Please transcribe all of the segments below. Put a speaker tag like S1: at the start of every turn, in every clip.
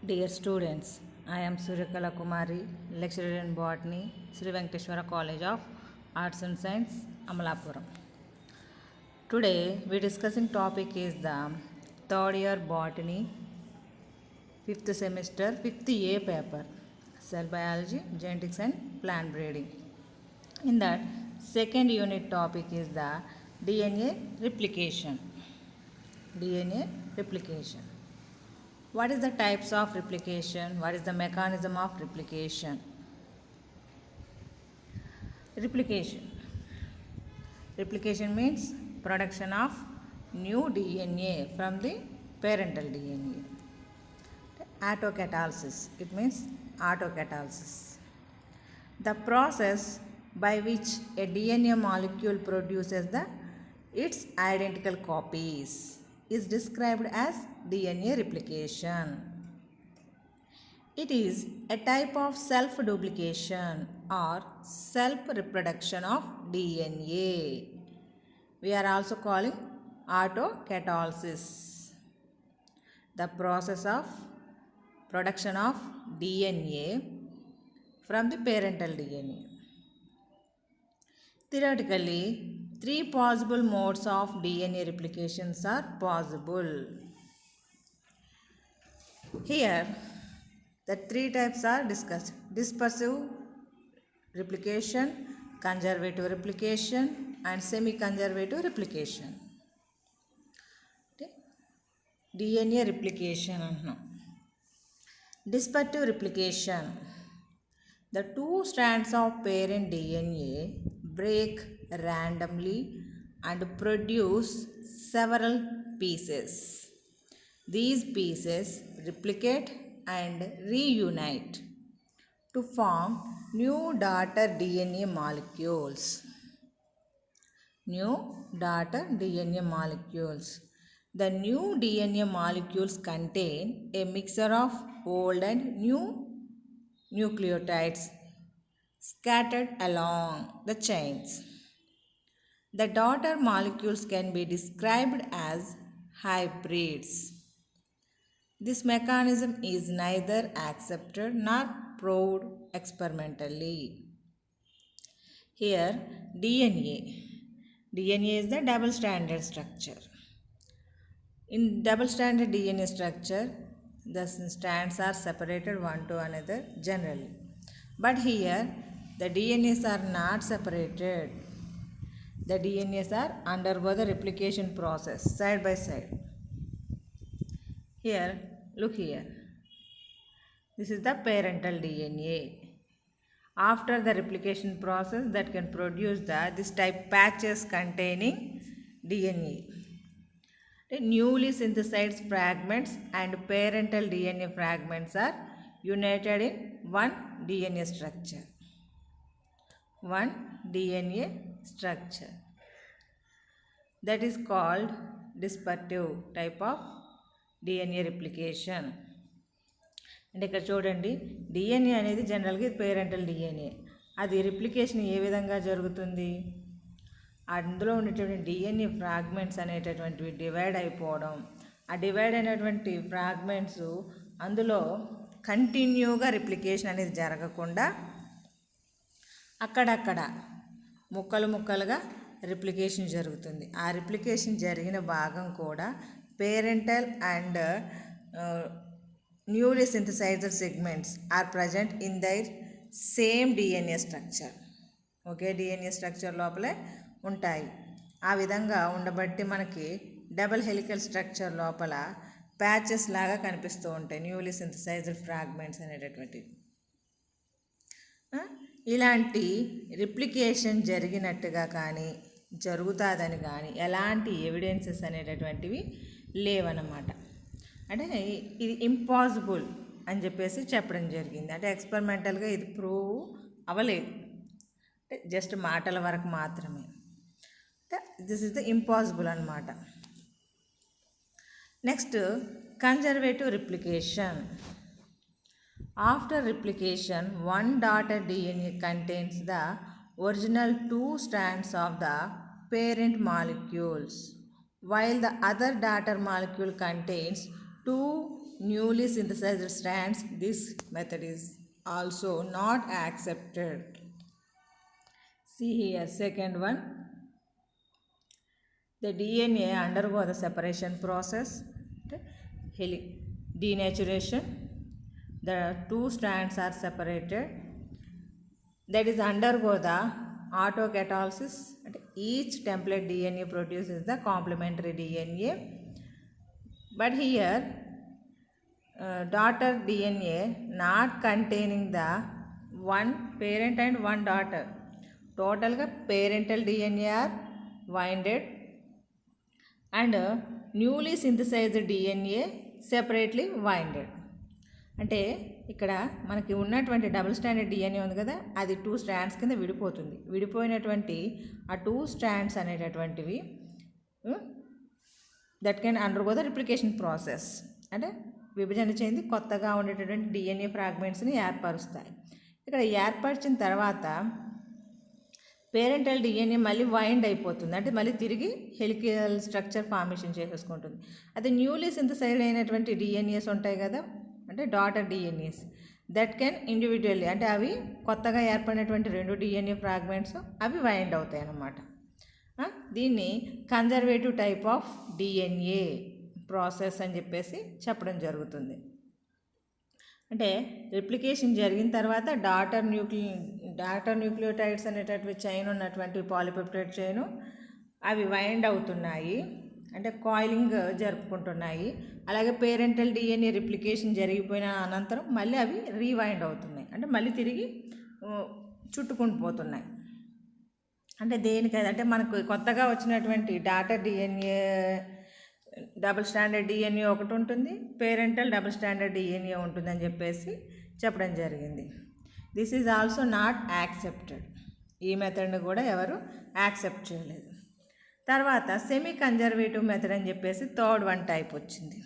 S1: Dear students, I am Suryakala Kumari, lecturer in botany, Sri Venkateshwara College of Arts and Science, Amalapuram. Today we discussing topic is the third year botany, 5th semester, 5th A paper, cell biology, genetics and plant breeding. In that second unit topic is the DNA replication. DNA replication. What is the types of replication? What is the mechanism of replication? Replication. Replication means production of new DNA from the parental DNA. Autocatalysis. It means autocatalysis. The process by which a DNA molecule produces its identical copies is described as DNA replication. It is a type of self-duplication or self-reproduction of DNA. We are also calling autocatalysis. The process of production of DNA from the parental DNA. Theoretically, 3 possible modes of DNA replications are possible. Here, the 3 types are discussed: dispersive replication, conservative replication, and semi-conservative replication. DNA replication. Dispersive replication. The 2 strands of parent DNA break randomly and produce several pieces. These pieces replicate and reunite to form new daughter DNA molecules. New daughter DNA molecules. The new DNA molecules contain a mixture of old and new nucleotides scattered along the chains. The daughter molecules can be described as hybrids. This mechanism is neither accepted nor proved experimentally. Here, DNA. DNA is the double-stranded structure. In double-stranded DNA structure, the strands are separated one to another generally. But here, the DNAs are not separated. The DNAs are undergo the replication process side by side. Here, look here. This is the parental DNA. After the replication process that can produce this type patches containing DNA. The newly synthesized fragments and parental DNA fragments are united in one DNA structure. One DNA structure. That is called dispersive type of DNA replication. And ఇక్కడ చూడండి, DNA అనేది జనరల్గా parental DNA. అది replication ఏ విధంగా జరుగుతుంది? అందులో ఉన్నటువంటి DNA fragments అనేటటువంటివి డివైడ్ అయిపోవడం, ఆ డివైడ్ అయినటువంటి ఫ్రాగ్మెంట్స్ అందులో కంటిన్యూగా రిప్లికేషన్ అనేది జరగకుండా అక్కడక్కడ ముక్కలు ముక్కలుగా రిప్లికేషన్ జరుగుతుంది. ఆ రిప్లికేషన్ జరిగిన భాగం కూడా parental and newly synthesized segments are present in their same DNA structure. Okay DNA structure లోపలే ఉంటాయి. ఆ విధంగా ఉండబట్టి మనకి డబుల్ హెలికల్ స్ట్రక్చర్ లోపల ప్యాచెస్ లాగా కనిపిస్తూ ఉంటాయి, న్యూలీ సింథసైజ్డ్ ఫ్రాగ్మెంట్స్ అనేటటువంటివి. ఇలాంటి రిప్లికేషన్ జరిగినట్టుగా కానీ జరుగుతుందని కానీ ఎలాంటి ఎవిడెన్సెస్ అనేటటువంటివి లేవన్నమాట. అంటే ఇది ఇంపాసిబుల్ అని చెప్పేసి చెప్పడం జరిగింది. అంటే ఎక్స్పెరిమెంటల్గా ఇది ప్రూవ్ అవ్వలేదు, అంటే జస్ట్ మాటల వరకు మాత్రమే. దిస్ ఇస్ ద ఇంపాసిబుల్ అన్నమాట. Next, conservative replication. After replication, one daughter DNA contains the original 2 strands of the parent molecules, while the other daughter molecule contains 2 newly synthesized strands, this method is also not accepted. See here, second one. The DNA undergo the separation process, denaturation. The two strands are separated. That is undergo the autocatalysis. Each template DNA produces the complementary DNA. But here, daughter DNA not containing the one parent and one daughter. Total parental DNA are winded and newly synthesized DNA separately winded. అంటే ఇక్కడ మనకి ఉన్నటువంటి double standard DNA ఉంది కదా, అది 2 strands కింద విడిపోతుంది. విడిపోయినటువంటి ఆ 2 స్ట్రాండ్స్ అనేటటువంటివి that can undergo the replication process. అంటే విభజన చెంది కొత్తగా ఉండేటటువంటి డిఎన్ఏ ఫ్రాగ్మెంట్స్ని ఏర్పరుస్తాయి. ఇక్కడ ఏర్పరిచిన తర్వాత పేరెంటల్ డిఎన్ఏ మళ్ళీ వైండ్ అయిపోతుంది, అంటే మళ్ళీ తిరిగి హెలికల్ స్ట్రక్చర్ ఫార్మేషన్ చేసేసుకుంటుంది. అదే న్యూలీ సింథసైజ్డ్ అయినటువంటి డిఎన్ఏస్ ఉంటాయి కదా, అంటే daughter DNAs, that can individually, అంటే అవి కొత్తగా ఏర్పడినటువంటి 2 డిఎన్ఏ ఫ్రాగ్మెంట్స్ అవి వైండ్ అవుతాయి అన్నమాట. దీన్ని conservative type of DNA process అని చెప్పేసి చెప్పడం జరుగుతుంది. అంటే రిప్లికేషన్ జరిగిన తర్వాత డాటర్ న్యూక్లియోటైడ్స్ అనేటటువంటి చైన్ ఉన్నటువంటి పాలిపెప్టైడ్ చైను అవి వైండ్ అవుతున్నాయి, అంటే కాయిలింగ్ జరుపుకుంటున్నాయి. అలాగే పేరెంటల్ డిఎన్ఏ రిప్లికేషన్ జరిగిపోయిన అనంతరం మళ్ళీ అవి రీవైండ్ అవుతున్నాయి, అంటే మళ్ళీ తిరిగి చుట్టుకుంటూ పోతున్నాయి. అంటే దేనికైతే అంటే మనకు కొత్తగా వచ్చినటువంటి daughter DNA double standard DNA ఒకటి ఉంటుంది, పేరెంటల్ డబుల్ స్టాండర్డ్ డిఎన్ఏ ఉంటుందని చెప్పేసి చెప్పడం జరిగింది. This is also not accepted. ఈ మెథడ్ని కూడా ఎవరు యాక్సెప్ట్ చేయలేదు. తర్వాత సెమీ కన్జర్వేటివ్ మెథడ్ అని చెప్పేసి థర్డ్ వన్ టైప్ వచ్చింది.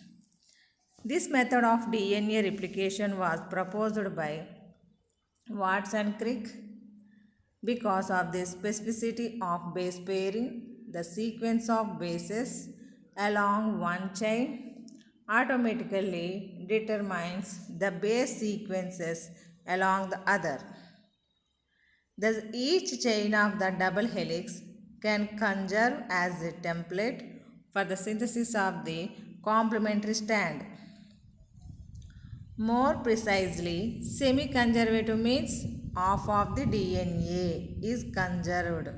S1: This method of DNA replication was proposed by Watson Crick because of the specificity of base pairing. The sequence of bases along one chain automatically determines the base sequences along the other. Thus, each chain of the double helix can conserve as a template for the synthesis of the complementary strand. More precisely, semi-conservative means half of the DNA is conserved,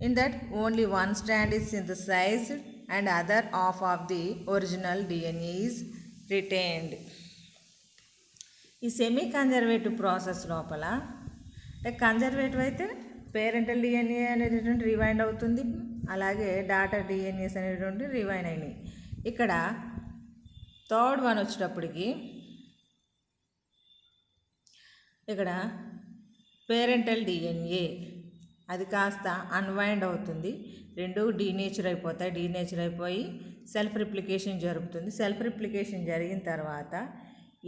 S1: in that only one strand is synthesized and other half of the original DNA is retained. ఈ semi conservative process లోపల conservative అయితే parental DNA అనేటటువంటి rewind అవుతుంది, అలాగే daughter DNAs అనేటువంటి rewind అయినాయి. ఇక్కడ third one వచ్చేటప్పటికి ఇక్కడ పేరెంటల్ డిఎన్ఏ అది కాస్త అన్వైండ్ అవుతుంది, 2 డీనేచర్ అయిపోతాయి. డీనేచర్ అయిపోయి సెల్ఫ్ రిప్లికేషన్ జరుగుతుంది. సెల్ఫ్ రిప్లికేషన్ జరిగిన తర్వాత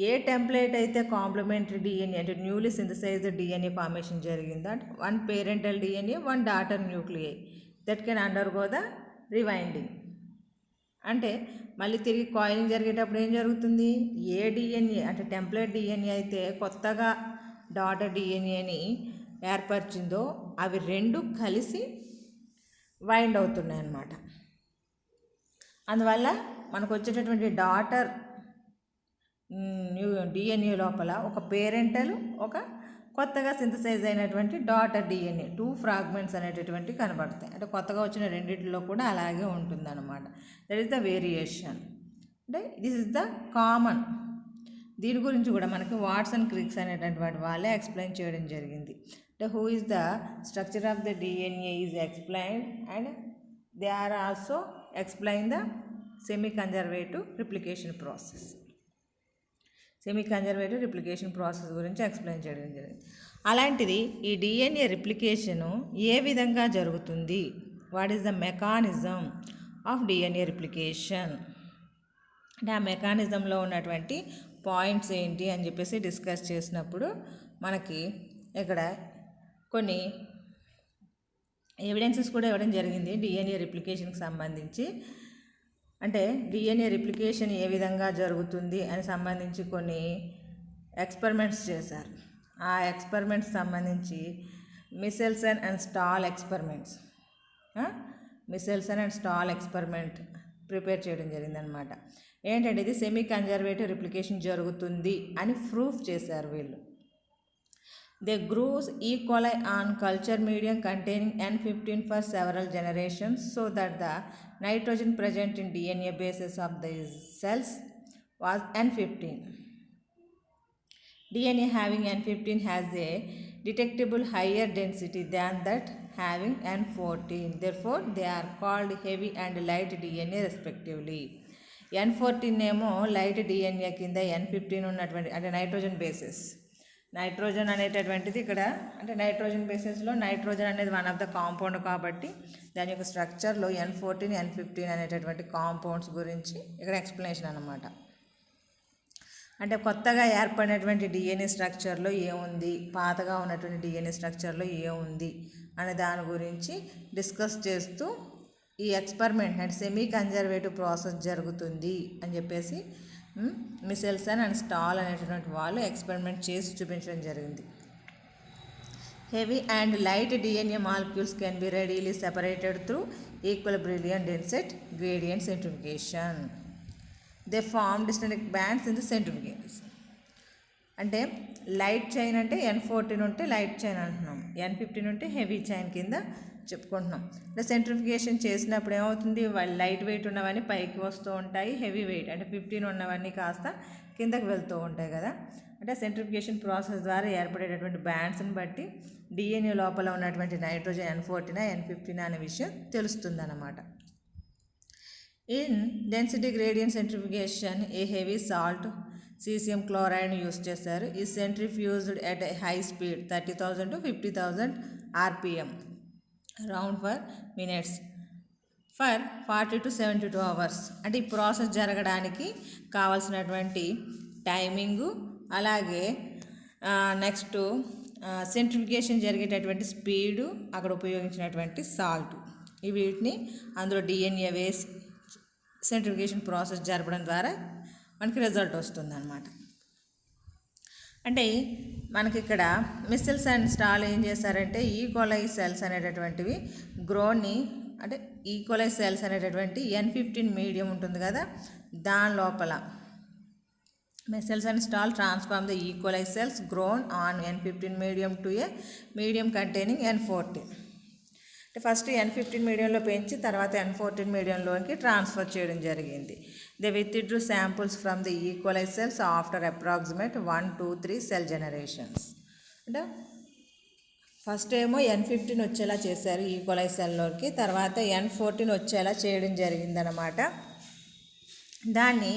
S1: ఏ టెంప్లేట్ అయితే కాంప్లిమెంటరీ డిఎన్ఏ అంటే న్యూలీ సింథసైజ్డ్ డిఎన్ఏ ఫార్మేషన్ జరిగిందో, అంటే 1 parental DNA 1 daughter nuclei that can undergo the rewinding. అంటే మళ్ళీ తిరిగి కాయిలింగ్ జరిగేటప్పుడు ఏం జరుగుతుంది, ఏ డిఎన్ఏ అంటే టెంప్లేట్ డిఎన్ఏ అయితే కొత్తగా డాటర్ డిఎన్ఏని ఏర్పరిచిందో అవి 2 కలిసి వైండ్ అవుతున్నాయి అన్నమాట. అందువల్ల మనకు వచ్చేటటువంటి డాటర్ డిఎన్ఏ లోపల ఒక పేరెంటల్ ఒక కొత్తగా సింథసైజ్ అయినటువంటి డాటర్ డిఎన్ఏ 2 ఫ్రాగ్మెంట్స్ అనేటటువంటి కనబడతాయి. అంటే కొత్తగా వచ్చిన రెండింటిలో కూడా అలాగే ఉంటుందన్నమాట. That is the variation. అంటే దిస్ ఇస్ ద కామన్. దీని గురించి కూడా మనకి వాట్సన్ క్రిక్స్ అనేటటువంటి వాళ్ళే ఎక్స్ప్లెయిన్ చేయడం జరిగింది. Who is the structure of the DNA is explained, and they are also explain the semi-conservative replication process. Semi-conservative replication process గురించి ఎక్స్ప్లెయిన్ చేయడం జరిగింది. అలాంటిది ఈ డిఎన్ఏ రిప్లికేషను ఏ విధంగా జరుగుతుంది, what is the mechanism of DNA replication, అంటే ఆ మెకానిజంలో ఉన్నటువంటి పాయింట్స్ ఏంటి అని చెప్పేసి డిస్కస్ చేసినప్పుడు మనకి ఇక్కడ కొన్ని ఎవిడెన్సెస్ కూడా ఇవ్వడం జరిగింది డిఎన్ఏ రిప్లికేషన్కి సంబంధించి. అంటే డిఎన్ఏ రిప్లికేషన్ ఏ విధంగా జరుగుతుంది అని సంబంధించి కొన్ని ఎక్స్పెరిమెంట్స్ చేశారు. ఆ ఎక్స్పెరిమెంట్స్ సంబంధించి మిసెల్సన్ అండ్ స్టాల్ ఎక్స్పెరిమెంట్స్ ప్రిపేర్ చేయడం జరిగిందనమాట. ఏంటంటే ఇది సెమీ కన్జర్వేటివ్ రిప్లికేషన్ జరుగుతుంది అని ప్రూఫ్ చేశారు వీళ్ళు. They grew E. coli on culture medium containing N15 for several generations so that the nitrogen present in DNA bases of these cells was N15. DNA having N15 has a detectable higher density than that having N14. Therefore, they are called heavy and light DNA respectively. N14 ఏమో light DNA కింద, N15 ఉన్నటువంటి అంటే nitrogen అనేటటువంటిది ఇక్కడ అంటే nitrogen బేసిస్లో nitrogen అనేది one of the compound కాబట్టి దాని యొక్క స్ట్రక్చర్లో N14, N15 అనేటటువంటి కాంపౌండ్స్ గురించి ఇక్కడ ఎక్స్ప్లెనేషన్ అన్నమాట. అంటే కొత్తగా ఏర్పడినటువంటి డిఎన్ఏ స్ట్రక్చర్లో ఏముంది, పాతగా ఉన్నటువంటి డిఎన్ఏ స్ట్రక్చర్లో ఏముంది అనే దాని గురించి డిస్కస్ చేస్తూ ఈ ఎక్స్పెరిమెంట్ అంటే సెమీ కన్జర్వేటివ్ ప్రాసెస్ జరుగుతుంది అని చెప్పేసి మిసెల్సన్ అండ్ స్టాల్ అనేటువంటి వాళ్ళు ఎక్స్పెరిమెంట్ చేసి చూపించడం జరిగింది. Heavy and light DNA molecules can be readily separated through equilibrium density gradient centrifugation. They form distinct bands in the centrifugations. అంటే లైట్ చైన్ అంటే N14 ఉంటే లైట్ చైన్ అంటున్నాం, N15 ఉంటే హెవీ చైన్ కింద చెప్పుకుంటున్నాం. అంటే సెంట్రిఫికేషన్ చేసినప్పుడు ఏమవుతుంది, వాళ్ళు లైట్ వెయిట్ ఉన్నవన్నీ పైకి వస్తూ ఉంటాయి, హెవీ వెయిట్ అంటే 15 ఉన్నవన్నీ కాస్త కిందకి వెళ్తూ ఉంటాయి కదా. అంటే సెంట్రిఫికేషన్ ప్రాసెస్ ద్వారా ఏర్పడేటటువంటి బ్యాండ్స్ని బట్టి డిఎన్ఏ లోపల ఉన్నటువంటి నైట్రోజన్ N14, N15 అనే విషయం తెలుస్తుంది అన్నమాట. In density gradient centrifugation a heavy salt caesium chloride use చేస్తారు. ఈ centrifuged at high speed 30,000 to 50,000 RPM round per minutes for 40 to 72 hours. అంటే ఈ ప్రాసెస్ జరగడానికి కావాల్సినటువంటి టైమింగు, అలాగే నెక్స్ట్ సెంట్రిఫికేషన్ జరిగేటటువంటి స్పీడు, అక్కడ ఉపయోగించినటువంటి సాల్ట్, ఈ వీటిని అందులో డిఎన్ఏ వేసి సెంట్రిఫికేషన్ ప్రాసెస్ జరపడం ద్వారా మనకి రిజల్ట్ వస్తుంది అన్నమాట. అంటే మనకి ఇక్కడ మిసెల్స్ అండ్ స్టాల్ ఏం చేశారంటే E. coli సెల్స్ అనేటటువంటివి గ్రోని అంటే E. coli సెల్స్ అనేటటువంటి N15 మీడియం ఉంటుంది కదా, దాని లోపల Meselson and Stahl transform the E. coli cells grown on N15 medium to a medium containing N14. అంటే ఫస్ట్ N15 మీడియంలో పెంచి తర్వాత N14 మీడియంలోకి ట్రాన్స్ఫర్ చేయడం జరిగింది. They withdrew samples from the E. coli cells after approximate 1, 2, 3 cell generations. అంటే first ఏమో N15 వచ్చేలా చేశారు E. coli సెల్లోకి, తర్వాత N14 వచ్చేలా చేయడం జరిగిందనమాట. దాన్ని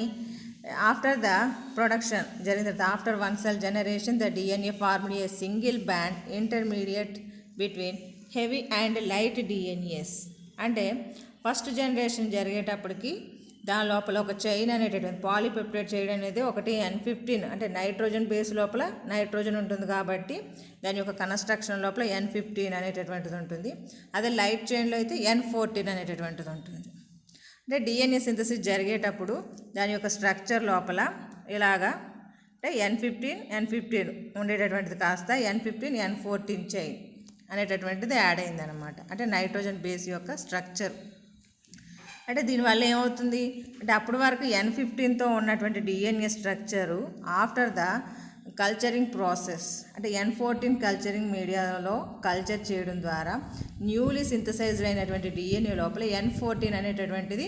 S1: ఆఫ్టర్ ద ప్రొడక్షన్ జరిగిన తర్వాత after 1 cell generation the DNA formed a single band intermediate between heavy and light DNAs. అంటే ఫస్ట్ జనరేషన్ జరిగేటప్పటికి దాని లోపల ఒక చైన్ అనేటటువంటి పాలీపెప్టైడ్ చైన్ అనేది ఒకటి N15 అంటే నైట్రోజన్ బేస్ లోపల నైట్రోజన్ ఉంటుంది కాబట్టి దాని యొక్క కన్స్ట్రక్షన్ లోపల N15 అనేటటువంటిది ఉంటుంది. అదే లైట్ చైన్లో అయితే N14 అనేటటువంటిది ఉంటుంది. అంటే డిఎన్ఏ సింథసిస్ జరిగేటప్పుడు దాని యొక్క స్ట్రక్చర్ లోపల ఇలాగా అంటే N15 ఉండేటటువంటిది కాస్త N15 N14 చైన్ అనేటటువంటిది యాడ్ అయిందనమాట. అంటే నైట్రోజన్ బేస్ యొక్క స్ట్రక్చర్. అంటే దీనివల్ల ఏమవుతుంది అంటే అప్పటి వరకు N15తో ఉన్నటువంటి DNA structure after the culturing process అంటే N14 కల్చరింగ్ మీడియాలో కల్చర్ చేయడం ద్వారా న్యూలీ సింథసైజ్డ్ అయినటువంటి డిఎన్ఏ లోపల N14 అనేటటువంటిది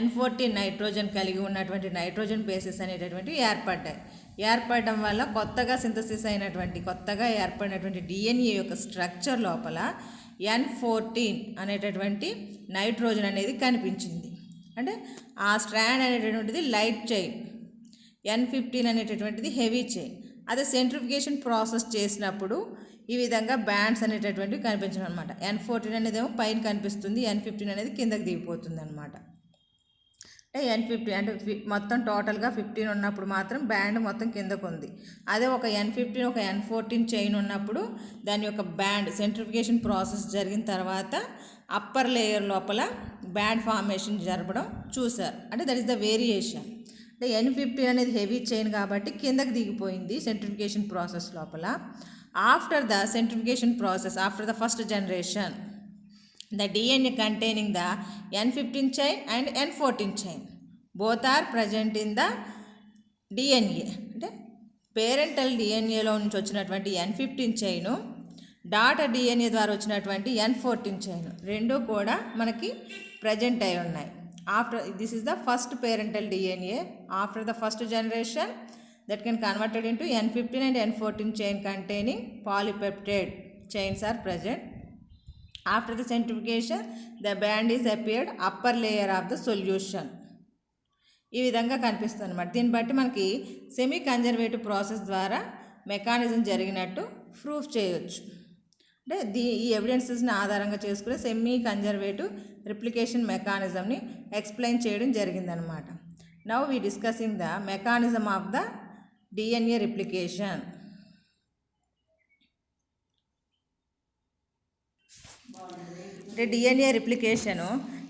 S1: N14 నైట్రోజన్ కలిగి ఉన్నటువంటి నైట్రోజన్ బేసెస్ అనేటటువంటివి ఏర్పడడం వల్ల కొత్తగా ఏర్పడినటువంటి డిఎన్ఏ యొక్క స్ట్రక్చర్ లోపల N14 అనేటటువంటి నైట్రోజన్ అనేది కనిపించింది. అంటే ఆ స్ట్రాండ్ అనేటటువంటిది లైట్ చైన్, N15 అనేటటువంటిది హెవీ చైన్. అదే సెంట్రిఫికేషన్ ప్రాసెస్ చేసినప్పుడు ఈ విధంగా బ్యాండ్స్ అనేటటువంటివి కనిపించడం అనమాట. N14 అనేది ఏమో పైన కనిపిస్తుంది, N15 అనేది కిందకి దిగిపోతుంది అనమాట. అంటే N50 అంటే మొత్తం టోటల్గా 15 ఉన్నప్పుడు మాత్రం బ్యాండ్ మొత్తం కిందకు ఉంది. అదే ఒక N15 ఒక N14 చైన్ ఉన్నప్పుడు దాని యొక్క బ్యాండ్ సెంట్రిఫికేషన్ ప్రాసెస్ జరిగిన తర్వాత అప్పర్ లేయర్ లోపల బ్యాండ్ ఫార్మేషన్ జరపడం చూసారు. అంటే దట్ ఈస్ ద వేరియేషన్. అంటే N15 అనేది హెవీ చైన్ కాబట్టి కిందకి దిగిపోయింది సెంట్రిఫికేషన్ ప్రాసెస్ లోపల. After the centrifugation process, after the first generation, the DNA containing the N15 chain and N14 chain both are present in the DNA. అంటే parental డిఎన్ఏలో నుంచి వచ్చినటువంటి N15 chain, daughter DNA ద్వారా వచ్చినటువంటి N14 chain రెండు కూడా మనకి present అయి ఉన్నాయి. After this is the first parental DNA. After the first generation that can converted into N15 and N14 chain containing polypeptide chains are present. After the centrifugation, the band is appeared upper layer of the solution. ఈ విధంగా కనిపిస్తుంది అన్నమాట. దీన్ని బట్టి మనకి semi conservative process ద్వారా mechanism జరిగినట్టు proof చేయొచ్చు. అంటే ఈ ఎవిడెన్సెస్ని ఆధారంగా చేసుకుని సెమీ కన్జర్వేటివ్ రిప్లికేషన్ మెకానిజంని ఎక్స్ప్లెయిన్ చేయడం జరిగిందనమాట. Now we discussing the mechanism of the DNA replication. The DNA replication,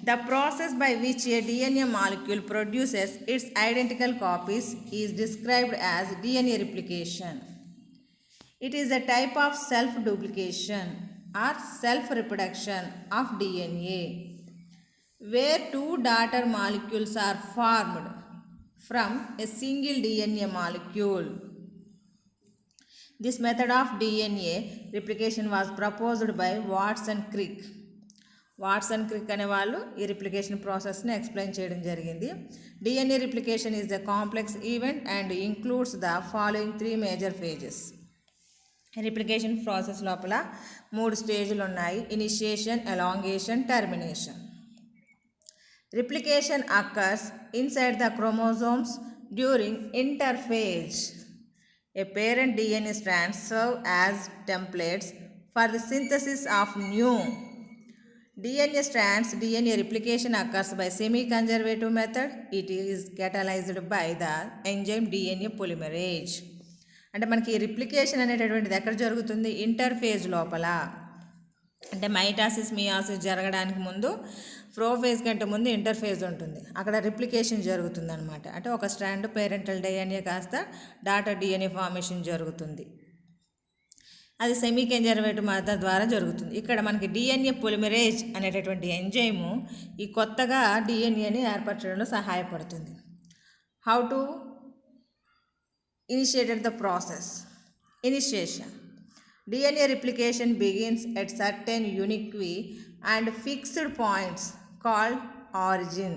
S1: the process by which a DNA molecule produces its identical copies, is described as DNA replication. It is a type of self-duplication or self-reproduction of DNA, where two daughter molecules are formed from a single DNA molecule. This method of DNA replication was proposed by Watson Crick. Watson Crick అనే వాళ్ళు ఈ replication ప్రాసెస్ని explain చేయడం జరిగింది. DNA replication is a complex event and includes the following 3 major phases. Replication process లోపల 3 స్టేజ్లు ఉన్నాయి: initiation, elongation, termination. Replication occurs inside the chromosomes during interphase. A parent DNA strands serve as templates for the synthesis of new DNA strands. DNA replication occurs by semi-conservative method. It is catalyzed by the enzyme DNA polymerase. అంటే మనకి replication అనేటటువంటిది ఎక్కడ జరుగుతుంది? Interphase లోపల. అంటే mitosis, meiosis జరగడానికి ముందు, prophase కంటే ముందు ఇంటర్ఫేజ్ ఉంటుంది. అక్కడ రిప్లికేషన్ జరుగుతుంది అనమాట. అంటే ఒక స్ట్రాండ్ పేరెంటల్ డిఎన్ఏ కాస్త డాటర్ డిఎన్ఏ ఫార్మేషన్ జరుగుతుంది. అది సెమీ కన్జర్వేటివ్ మెథడ్ ద్వారా జరుగుతుంది. ఇక్కడ మనకి డిఎన్ఏ పొలిమరేజ్ అనేటటువంటి ఎంజైము ఈ కొత్తగా డిఎన్ఏని ఏర్పరచడంలో సహాయపడుతుంది. How to initiated the process. Initiation. DNA replication begins at certain unique and fixed points called origin.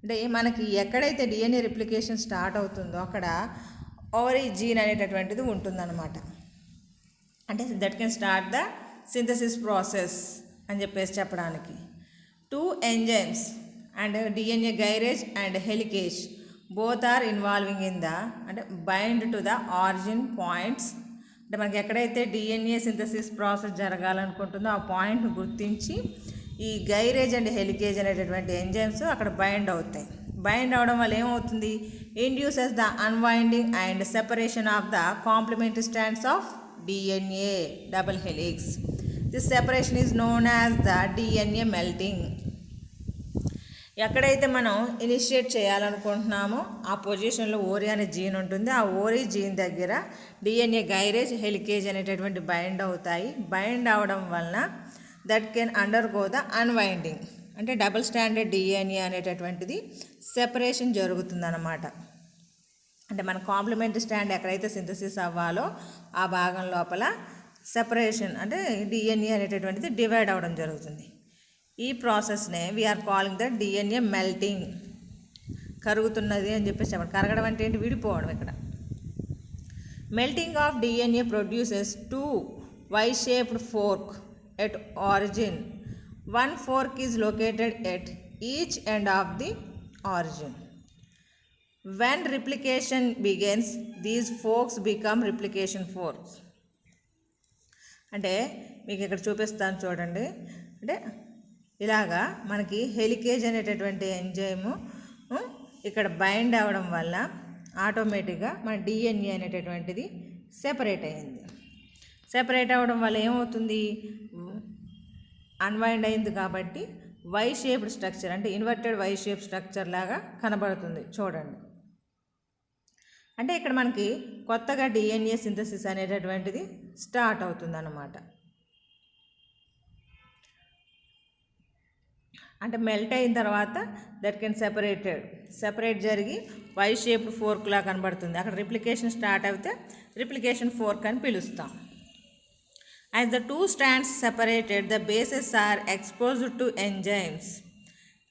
S1: అంటే మనకి ఎక్కడైతే DNA రిప్లికేషన్ స్టార్ట్ అవుతుందో అక్కడ ఆరిజిన్ అనేటటువంటిది ఉంటుందన్నమాట. అంటే that can start the synthesis process అని చెప్పేసి చెప్పడానికి. 2 enzymes and DNA gyrase and helicase both are involving in the అంటే bind to the origin points. అంటే మనకి ఎక్కడైతే DNA సింథసిస్ ప్రాసెస్ జరగాలనుకుంటుందో ఆ పాయింట్ను గుర్తించి ఈ గైరేజ్ అండ్ హెలికేజ్ అనేటటువంటి ఎంజైమ్స్ అక్కడ బైండ్ అవుతాయి. బైండ్ అవడం వల్ల ఏమవుతుంది? Induces the unwinding and separation of the complementary strands of DNA double helix. This separation is known as the DNA melting. ఎక్కడైతే మనం ఇనిషియేట్ చేయాలనుకుంటున్నామో ఆ పొజిషన్లో ఓరి అనే జీన్ ఉంటుంది. ఆ ఓరి జీన్ దగ్గర DNA గైరేజ్, హెలికేజ్ అనేటటువంటి బైండ్ అవుతాయి. బైండ్ అవడం వలన that can undergo the unwinding. అంటే డబుల్ స్టాండర్డ్ DNA అనేటటువంటిది సెపరేషన్ జరుగుతుందన్నమాట. అంటే మన కాంప్లిమెంటరీ స్టాండ్ ఎక్కడైతే సింథసిస్ అవ్వాలో ఆ భాగం లోపల సెపరేషన్ అంటే DNA అనేటటువంటిది డివైడ్ అవ్వడం జరుగుతుంది. ఈ ప్రాసెస్నే వీఆర్ కాలింగ్ ద DNA మెల్టింగ్. కరుగుతున్నది అని చెప్పేసి చెప్పండి. కరగడం అంటే ఏంటి? విడిపోవడం. ఇక్కడ melting of DNA produces 2 Y-shaped fork at origin. One fork is located at each end of the origin. When replication begins, these forks become replication forks. అంటే మీకు ఇక్కడ చూపిస్తాను చూడండి. అంటే ఇలాగా మనకి హెలికేజ్ అనేటటువంటి ఎంజైము ఇక్కడ బైండ్ అవ్వడం వల్ల ఆటోమేటిక్గా మన డిఎన్ఏ అనేటటువంటిది సెపరేట్ అయింది. సెపరేట్ అవ్వడం వల్ల ఏమవుతుంది, అన్వైండ్ అయింది కాబట్టి వై షేప్డ్ స్ట్రక్చర్ అంటే ఇన్వర్టెడ్ వై షేప్ స్ట్రక్చర్ లాగా కనబడుతుంది చూడండి. అంటే ఇక్కడ మనకి కొత్తగా డిఎన్ఏ సింథసిస్ అనేటటువంటిది స్టార్ట్ అవుతుంది అన్నమాట. అంటే మెల్ట్ అయిన తర్వాత దట్ కెన్ సెపరేట్ జరిగి వై షేప్డ్ ఫోర్క్లా కనబడుతుంది. అక్కడ రిప్లికేషన్ స్టార్ట్ అయితే రిప్లికేషన్ ఫోర్క్ అని పిలుస్తాం. As the two strands separated the bases are exposed to enzymes.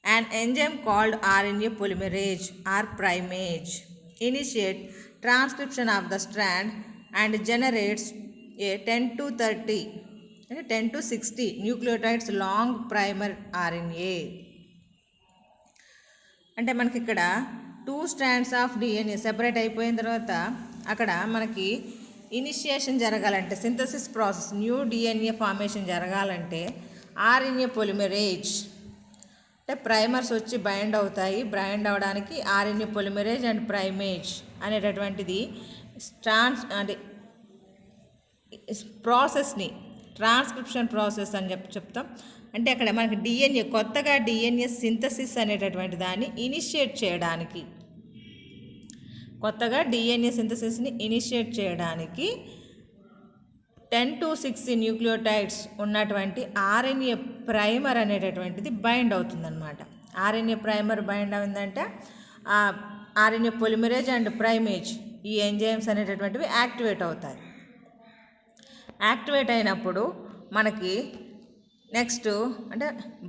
S1: An enzyme called RNA polymerase or primase initiate transcription of the strand and generates a 10 to 60 nucleotides long primer RNA. అంటే మనకి ఇక్కడ 2 strands of DNA separate అయిపోయిన తర్వాత అక్కడ మనకి initiation జరగాలంటే synthesis process new DNA formation జరగాలంటే RNA పొలిమెరేజ్ అంటే ప్రైమర్స్ వచ్చి బైండ్ అవుతాయి. బైండ్ అవ్వడానికి ఆర్ఎన్ఏ పొలిమెరేజ్ అండ్ ప్రైమేజ్ అనేటటువంటిది అంటే ప్రాసెస్ని ట్రాన్స్క్రిప్షన్ ప్రాసెస్ అని చెప్తాం. అంటే అక్కడ మనకి డిఎన్ఏ కొత్తగా డిఎన్ఏ సింథసిస్ అనేటటువంటి దాన్ని ఇనిషియేట్ చేయడానికి కొత్తగా డిఎన్ఏ సింథసిస్ని ఇనిషియేట్ చేయడానికి 10 to 60 న్యూక్లియోటైడ్స్ ఉన్నటువంటి ఆర్ఎన్ఏ ప్రైమర్ అనేటటువంటిది బైండ్ అవుతుందన్నమాట. ఆర్ఎన్ఏ ప్రైమర్ బైండ్ అయిందంటే ఆర్ఎన్ఏ పొలిమరేజ్ అండ్ ప్రైమేజ్ ఈ ఎంజైమ్స్ అనేటటువంటివి యాక్టివేట్ అవుతాయి. యాక్టివేట్ అయినప్పుడు మనకి నెక్స్ట్ అంటే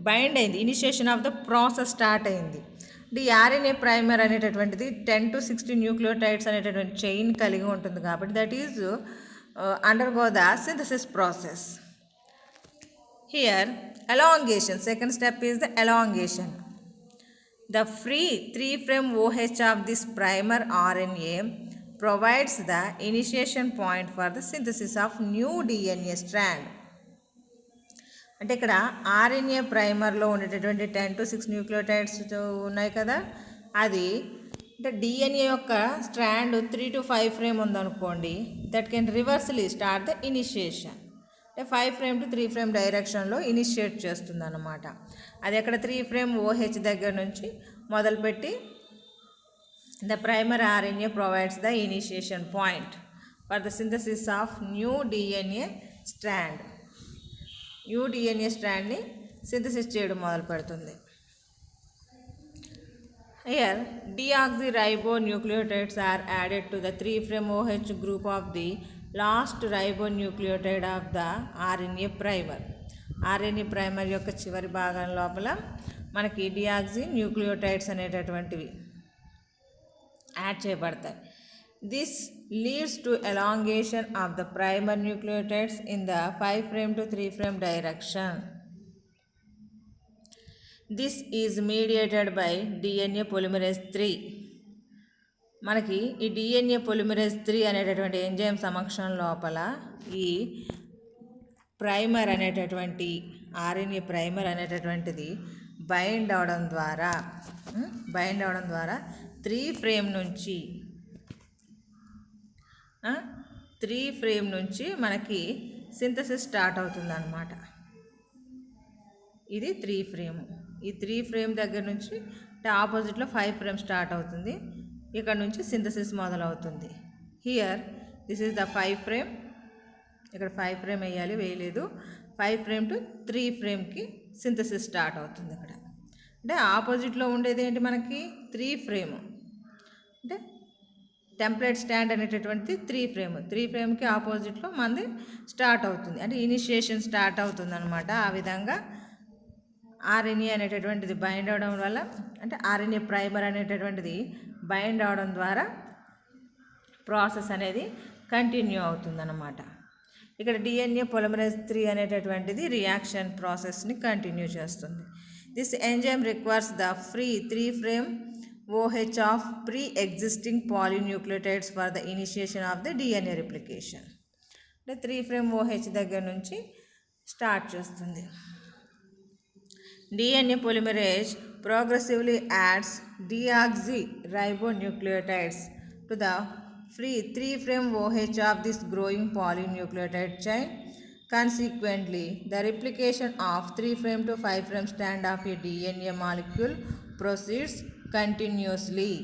S1: బైండ్ అయింది, initiation of the process start అయింది. ఈ ఆర్ఎన్ఏ ప్రైమర్ అనేటటువంటిది 10 to 60 న్యూక్లియోటైడ్స్ అనేటటువంటి చైన్ కలిగి ఉంటుంది కాబట్టి that is undergo the synthesis process. Here elongation, second step is the elongation. The free 3' OH of this primer RNA provides the initiation point for the synthesis of new DNA strand. అంటే ఇక్కడ RNA ప్రైమర్లో ఉండేటటువంటి 10 to 6 nucleotides ఉన్నాయి కదా, అది అంటే DNA యొక్క strand 3 to 5' ఉందనుకోండి, that can reversely start the initiation. అంటే 5' to 3' డైరెక్షన్లో ఇనిషియేట్ చేస్తుంది అన్నమాట. అది అక్కడ 3' OH దగ్గర నుంచి మొదలుపెట్టి the primer RNA provides the initiation point for the synthesis of new DNA strand. New DNA స్ట్రాండ్ని సింథసిస్ చేయడం మొదలు పెడుతుంది. Here deoxyribonucleotides are added to the 3' OH group of the last ribonucleotide of the RNA primer. RNA primer యొక్క చివరి భాగం లోపల మనకి deoxy nucleotides అనేటటువంటివి యాడ్ చేయబడతాయి. This leads to elongation of the primer nucleotides in the 5' to 3' direction. This is mediated by DNA polymerase 3. మనకి ఈ DNA polymerase 3 అనేటటువంటి ఎంజైమ్ సమక్షం లోపల ఈ ప్రైమర్ అనేటటువంటి ఆర్ఎన్ఏ ప్రైమర్ అనేటటువంటిది బైండ్ అవడం ద్వారా 3' నుంచి మనకి సింథసిస్ స్టార్ట్ అవుతుంది అన్నమాట. ఇది 3'. ఈ 3' దగ్గర నుంచి అంటే ఆపోజిట్లో 5' స్టార్ట్ అవుతుంది. ఇక్కడ నుంచి సింథసిస్ మొదలవుతుంది. Here this is the 5'. ఇక్కడ 5' వేయలేదు. 5' to 3'కి సింథసిస్ స్టార్ట్ అవుతుంది. ఇక్కడ అంటే ఆపోజిట్లో ఉండేది ఏంటి మనకి 3'. అంటే టెంప్లేట్ స్టాండ్ అనేటటువంటిది 3'. 3'కి ఆపోజిట్లో మనది స్టార్ట్ అవుతుంది. అంటే ఇనిషియేషన్ స్టార్ట్ అవుతుంది అనమాట. ఆ విధంగా ఆర్ఎన్ఏ అనేటటువంటిది బైండ్ అవడం వల్ల అంటే ఆర్ఎన్ఏ ప్రైమర్ అనేటటువంటిది బైండ్ అవడం ద్వారా ప్రాసెస్ అనేది కంటిన్యూ అవుతుందన్నమాట. ఇక్కడ డిఎన్ఏ పొలిమరేజ్ 3 అనేటటువంటిది రియాక్షన్ ప్రాసెస్ని కంటిన్యూ చేస్తుంది. This enzyme requires the free 3' OH of pre existing polynucleotides for the initiation of the DNA replication. అంటే 3' OH దగ్గర నుంచి స్టార్ట్ చేస్తుంది. DNA polymerase progressively adds deoxyribonucleotides to the free 3' OH of this growing polynucleotide chain. Consequently, the replication of 3' to 5' strand of a DNA molecule proceeds continuously.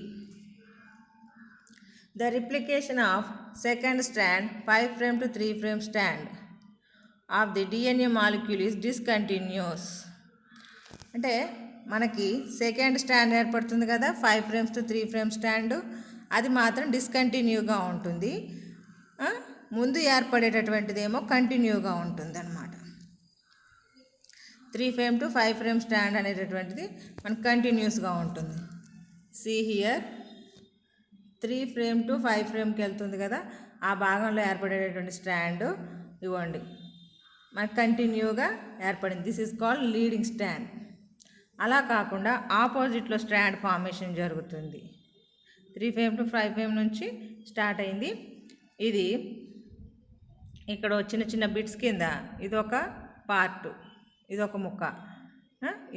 S1: The replication of second strand 5' to 3' strand of the DNA molecule is discontinuous. అంటే మనకి second stand ఏర్పడుతుంది కదా 5' to 3' stand, అది మాత్రం డిస్కంటిన్యూగా ఉంటుంది. ముందు ఏర్పడేటటువంటిదేమో కంటిన్యూగా ఉంటుంది అన్నమాట. 3' to 5' స్టాండ్ అనేటటువంటిది మనకు కంటిన్యూస్గా ఉంటుంది. సి హియర్ 3' to 5'కి వెళ్తుంది కదా, ఆ భాగంలో ఏర్పడేటటువంటి స్టాండ్ ఇవ్వండి మనకు కంటిన్యూగా ఏర్పడింది. This is called leading stand. అలా కాకుండా ఆపోజిట్లో స్ట్రాండ్ ఫార్మేషన్ జరుగుతుంది. 3' to 5' నుంచి స్టార్ట్ అయింది. ఇది ఇక్కడ చిన్న చిన్న బిట్స్ కింద ఇదొక పార్ట్, ఇదొక ముక్క,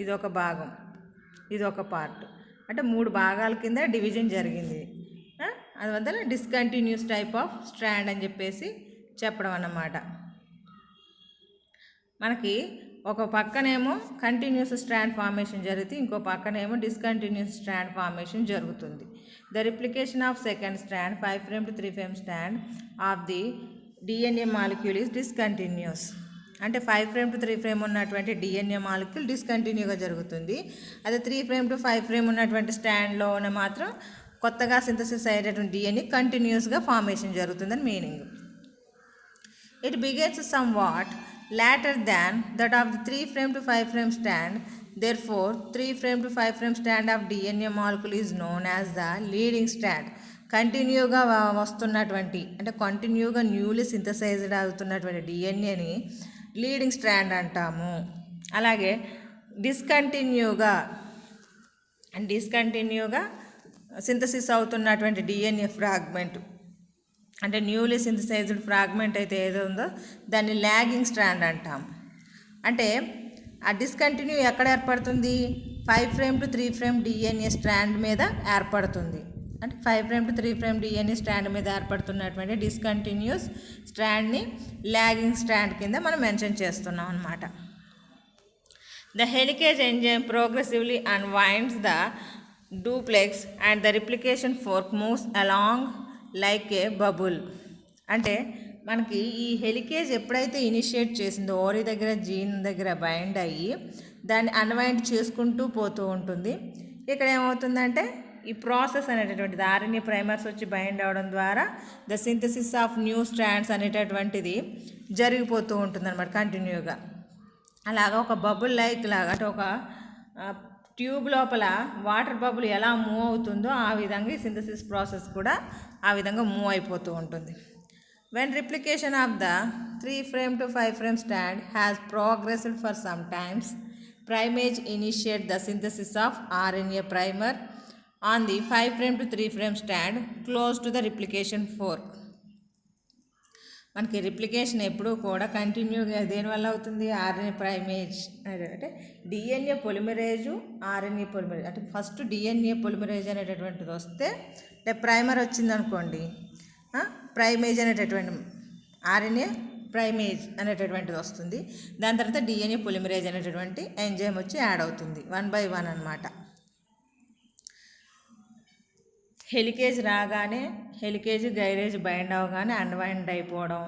S1: ఇదొక భాగం, ఇదొక పార్ట్, అంటే 3 భాగాల కింద డివిజన్ జరిగింది. అందువల్ల డిస్కంటిన్యూస్ టైప్ ఆఫ్ స్ట్రాండ్ అని చెప్పేసి చెప్పడం అన్నమాట. మనకి ఒక పక్కనేమో కంటిన్యూస్ స్ట్రాండ్ ఫార్మేషన్ జరిగితే ఇంకో పక్కనేమో డిస్కంటిన్యూస్ స్ట్రాండ్ ఫార్మేషన్ జరుగుతుంది. The replication of second strand 5' to 3' strand of the DNA molecule is discontinuous. అంటే 5' to 3' ఉన్నటువంటి డిఎన్ఏ మాలిక్యూల్ డిస్కంటిన్యూగా జరుగుతుంది. అదే 3' to 5' ఉన్నటువంటి స్టాండ్లోనే మాత్రం కొత్తగా సింథసిస్ అయ్యేటటువంటి డిఎన్ఏ కంటిన్యూస్గా ఫార్మేషన్ జరుగుతుందని meaning. It begins somewhat later than that of the 3' to 5' strand. Therefore, 3' to 5' strand of DNA molecule is known as the leading strand. కంటిన్యూగా వస్తున్నటువంటి అంటే కంటిన్యూగా న్యూలీ సింథసైజ్డ్ అవుతున్నటువంటి డిఎన్ఏని లీడింగ్ స్ట్రాండ్ అంటాము. అలాగే డిస్కంటిన్యూగా సింథసిస్ అవుతున్నటువంటి డిఎన్ఏ ఫ్రాగ్మెంట్ అంటే న్యూలీ సింథసైజ్డ్ ఫ్రాగ్మెంట్ అయితే ఏదో ఉందో దాన్ని లాగింగ్ స్ట్రాండ్ అంటాం. అంటే ఆ డిస్కంటిన్యూ ఎక్కడ ఏర్పడుతుంది? 5' to 3' డిఎన్ఏ స్ట్రాండ్ మీద ఏర్పడుతుంది. అంటే 5' to 3' డిఎన్ఏ స్ట్రాండ్ మీద ఏర్పడుతున్నటువంటి డిస్కంటిన్యూస్ స్ట్రాండ్ని లాగింగ్ స్ట్రాండ్ కింద మనం మెన్షన్ చేస్తున్నాం అన్నమాట. The helicase enzyme progressively unwinds the duplex and the replication fork moves along like a bubble. అంటే మనకి ఈ హెలికేజ్ ఎప్పుడైతే ఇనిషియేట్ చేసిందో ఓరీ దగ్గర జీన్ దగ్గర బైండ్ అయ్యి దాన్ని అన్వైండ్ చేసుకుంటూ పోతూ ఉంటుంది. ఇక్కడ ఏమవుతుందంటే ఈ ప్రాసెస్ అనేటటువంటిది ఆర్ఎన్ఏ ప్రైమర్స్ వచ్చి బైండ్ అవడం ద్వారా the synthesis of new strands అనేటటువంటిది జరిగిపోతూ ఉంటుంది అన్నమాట కంటిన్యూగా. అలాగా ఒక బబుల్ లైక్ లాగా అంటే ఒక ట్యూబ్ లోపల వాటర్ బబుల్ ఎలా మూవ్ అవుతుందో ఆ విధంగా ఈ సింథసిస్ ప్రాసెస్ కూడా ఆ విధంగా మూవ్ అయిపోతూ ఉంటుంది. When replication of the 3' to 5' strand has progressed for some times, primase initiate the synthesis of RNA primer on the 5' to 3' strand close to the replication fork. మనకి రిప్లికేషన్ ఎప్పుడూ కూడా కంటిన్యూగా దేనివల్ల అవుతుంది? ఆర్ఎన్ఏ ప్రైమేజ్ అంటే DNA పొలిమరేజు RNA polymerase అంటే first DNA polymerase అనేటటువంటిది వస్తే అంటే ప్రైమర్ వచ్చిందనుకోండి, ప్రైమేజ్ అనేటటువంటి ఆర్ఎన్ఏ ప్రైమేజ్ అనేటటువంటిది వస్తుంది. దాని తర్వాత డిఎన్ఏ పొలిమరేజ్ అనేటటువంటి ఎంజైమ్ వచ్చి యాడ్ అవుతుంది 1 by 1 అన్నమాట. హెలికేజ్ రాగానే హెలికేజ్ గైరేజ్ బైండ్ అవగానే అన్వైండ్ అయిపోవడం,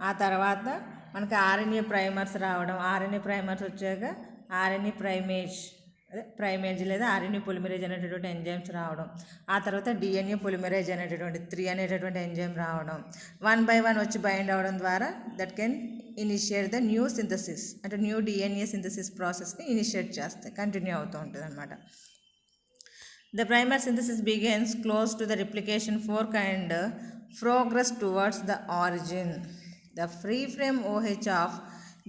S1: ఆ తర్వాత మనకి ఆర్ఎన్ఏ ప్రైమర్స్ రావడం, ఆర్ఎన్ఏ ప్రైమర్స్ వచ్చాక ఆర్ఎన్ఏ ప్రైమేజ్ లేదా ఆర్ఎన్ఏ పొలిమరేజ్ అనేటటువంటి ఎంజైమ్స్ రావడం, ఆ తర్వాత డిఎన్ఏ పొలిమరేజ్ అనేటటువంటి 3 అనేటటువంటి ఎంజైమ్ రావడం 1 by 1 వచ్చి బైండ్ అవడం ద్వారా that can initiate the new synthesis అంటే న్యూ డిఎన్ఏ సింథసిస్ ప్రాసెస్ని ఇనిషియేట్ చేస్తాయి, కంటిన్యూ అవుతూ ఉంటుంది అన్నమాట. The primer synthesis begins close to the replication fork and progress towards the origin. The free frame OH of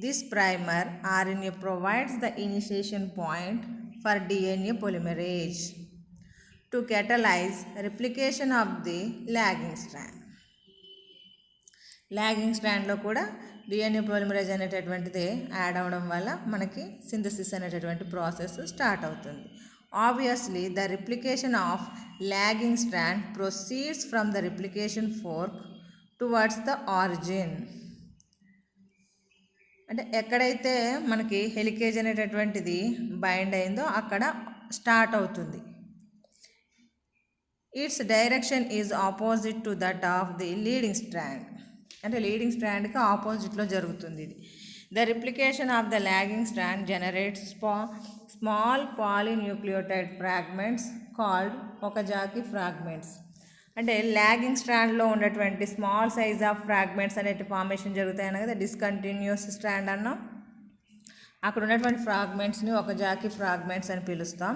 S1: this primer RNA provides the initiation point for DNA polymerase to catalyze replication of the lagging strand. Lagging స్ట్రాండ్లో కూడా DNA polymerase అనేటటువంటిది add అవ్వడం వల్ల మనకి synthesis అనేటటువంటి process start అవుతుంది. Obviously the replication of logging strand proceeds from the replication fork towards the origin. అంటే ఎక్కడైతే మనకి హెలికేజ్ అనేటటువంటిది బైండ్ అయిందో అక్కడ స్టార్ట్ అవుతుంది. Its direction is opposite to that of the leading strand. అంటే లీడింగ్ స్ట్రాండ్కి ఆపోజిట్లో జరుగుతుంది ఇది. The replication of the lagging strand generates small polynucleotide fragments called Okazaki fragments. అంటే లాగింగ్ స్ట్రాండ్లో ఉన్నటువంటి స్మాల్ సైజ్ ఆఫ్ ఫ్రాగ్మెంట్స్ అనేటి ఫార్మేషన్ జరుగుతాయన్న కదా, డిస్కంటిన్యూస్ స్ట్రాండ్ అన్నాం. అక్కడ ఉన్నటువంటి ఫ్రాగ్మెంట్స్ని ఒకజాకి ఫ్రాగ్మెంట్స్ అని పిలుస్తాం.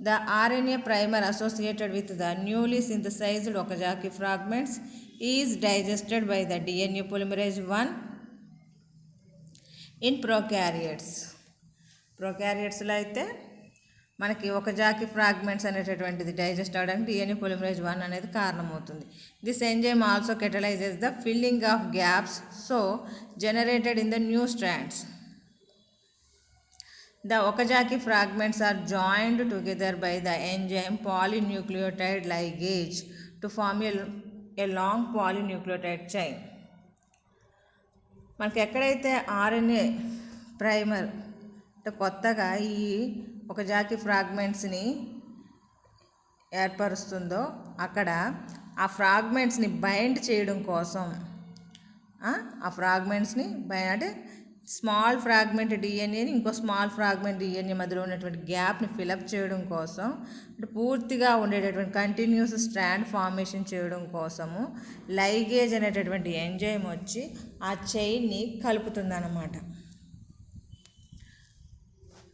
S1: The RNA primer associated with the newly synthesised Okazaki fragments is digested by the DNA polymerase 1 in prokaryotes. ప్రొకారియట్స్లో అయితే మనకి ఒకజాకి ఫ్రాగ్మెంట్స్ అనేటటువంటిది డైజెస్ట్ అవడానికి డిఎన్ఏ పాలిమరేజ్ 1 అనేది కారణమవుతుంది. This enzyme also catalyses the filling of gaps so generated in the new strands. The Okazaki fragments are joined together by the enzyme polynucleotide ligase to form a long polynucleotide chain. మనకి ఎక్కడైతే RNA primer అంటే కొత్తగా ఈ ఒకజాకి ఫ్రాగ్మెంట్స్ని ఏర్పరుస్తుందో అక్కడ ఆ ఫ్రాగ్మెంట్స్ని bind చేయడం కోసం ఆ ఫ్రాగ్మెంట్స్ని అంటే స్మాల్ ఫ్రాగ్మెంట్ డిఎన్ఏని ఇంకో స్మాల్ ఫ్రాగ్మెంట్ డిఎన్ఏ మధ్యలో ఉన్నటువంటి గ్యాప్ని ఫిలప్ చేయడం కోసం, అంటే పూర్తిగా ఉండేటటువంటి కంటిన్యూస్ స్ట్రాండ్ ఫార్మేషన్ చేయడం కోసము లైగేజ్ అనేటటువంటి ఎంజైమ్ వచ్చి ఆ చైన్ని కలుపుతుందన్నమాట.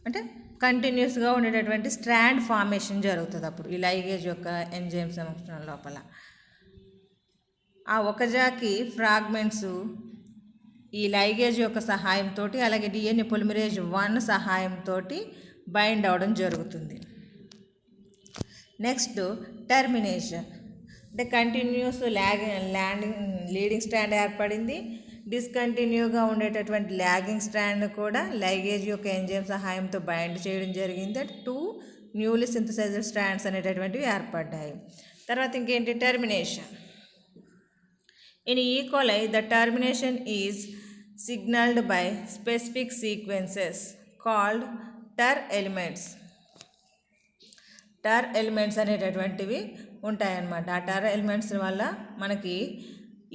S1: అంటే కంటిన్యూస్గా ఉండేటటువంటి స్ట్రాండ్ ఫార్మేషన్ జరుగుతుంది అప్పుడు ఈ లైగేజ్ యొక్క ఎంజైమ్ సంవత్సరం లోపల. ఆ ఒకజాకి ఫ్రాగ్మెంట్స్ ఈ లైగేజ్ యొక్క సహాయంతో అలాగే డిఎన్ఏ పాలిమరేజ్ 1 సహాయంతో బైండ్ అవడం జరుగుతుంది. Next termination. అంటే కంటిన్యూస్ లీడింగ్ స్ట్రాండ్ ఏర్పడింది, డిస్కంటిన్యూగా ఉండేటటువంటి లాగింగ్ స్ట్రాండ్ కూడా లైగేజ్ యొక్క ఎంజైమ్ సహాయంతో బైండ్ చేయడం జరిగింది. 2 న్యూలీ సింథసైజ్డ్ స్ట్రాండ్స్ అనేటటువంటివి ఏర్పడ్డాయి. తర్వాత ఇంకేంటి termination. In E. coli, the termination is signaled by specific sequences called TER elements. TER elements అనేటటువంటివి ఉంటాయన్నమాట. ఆ TER elements వల్ల మనకి